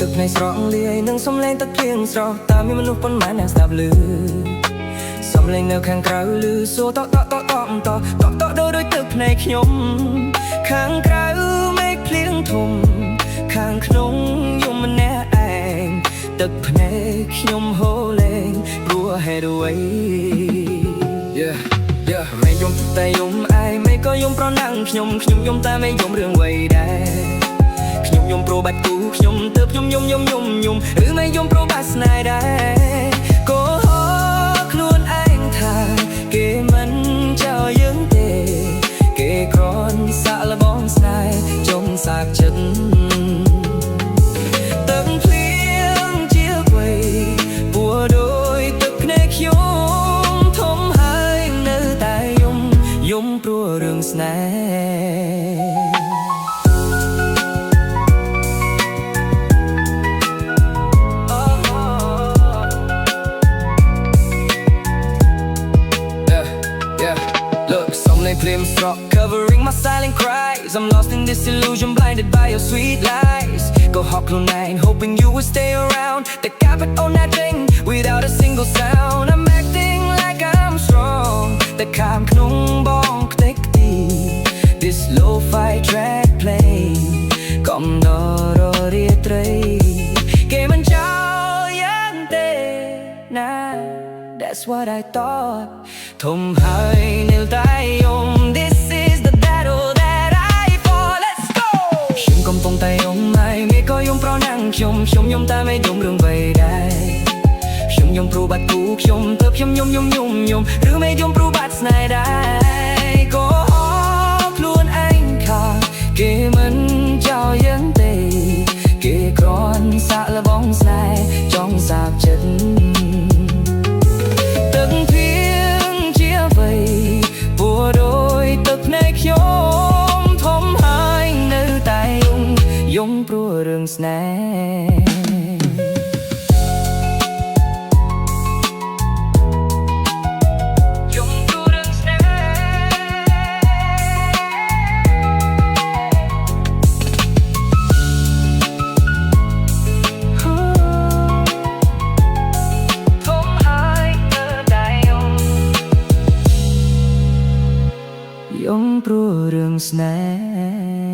ទឹកភ្នែកស្រក់លាយនឹងសំឡេងទឹកភ្លៀងស្រស់តើមានមនុស្សប៉ុន្មានអ្នកស្ដាប់ឮសំឡេងនៅខាងក្រៅឮសួរតតតតតតតដូចទឹកភ្នែកខ្ញុំខាងក្រៅមេឃភ្លៀងធំខាងក្នុងយំម្នាក់ឯងទឹកភ្នែកខ្ញុំហូរលេងព្រោះហេតុអ្វីមិនយំតែយំឯងមិនក៏យំប្រណាំងខ្ញុំយំតែមិនយំរឿងអ្វីដែរខ្ញុំយំព្រោះបាច់គូខ្ញុំទើបយំឬមិនយំព្រោះបាត់ស្នេហ៍ដែរក៏ខ្លួនឯងថាគេមិនចោលយើងទេគេគ្រាន់សាក់លបងស្នេហ៍ចង់សាកចិត្តទឹកភ្លៀងជាអ្វីពួរដោយទឹកភ្នែកខ្ញុំធំហើយនៅតែយំព្រោះរឿងស្នេហ៍ភ្លៀងស្រក់ covering my silent cries I'm lost in this illusion blinded by your sweet lies ក៏ហប់ខ្លួនឯង hoping you would stay around តែការពិតអូនណាចេញ without a single sound I'm acting like I'm strong តែខាងក្នុងបងខ្ទេចខ្ទី This lo-fi track play កំដររាត្រីគេមិនចោលយ៉ាងទេណា That's what I thought ធំហើយនៅតែយំ This is the battle that I fought Let's go ខ្ញុំកំពុងតែយំហើយមេក៏យំប្រណាំងខ្ញុំយំតែមិនយំរឿងអ្វីដែរខ្ញុំយំព្រោះបាត់គូខ្ញុំទើបខ្ញុំយំឬមិនយំព្រោះបាត់ស្នេហ៍ដែរក៏ខ្លួនឯងខាគេមិនចោលយើងទេគេគ្រាន់សាក់លបងស្នេហ៍ចង់សាបចិត្តពួរដោយទឹកភ្នែកខ្ញុំធំហើយនៅតែយំព្រោះរឿងស្នេហ៍យំព្រោះរឿងស្នេហ៍ធំហើយនៅតែយំព្រោះរឿងស្នេហ៍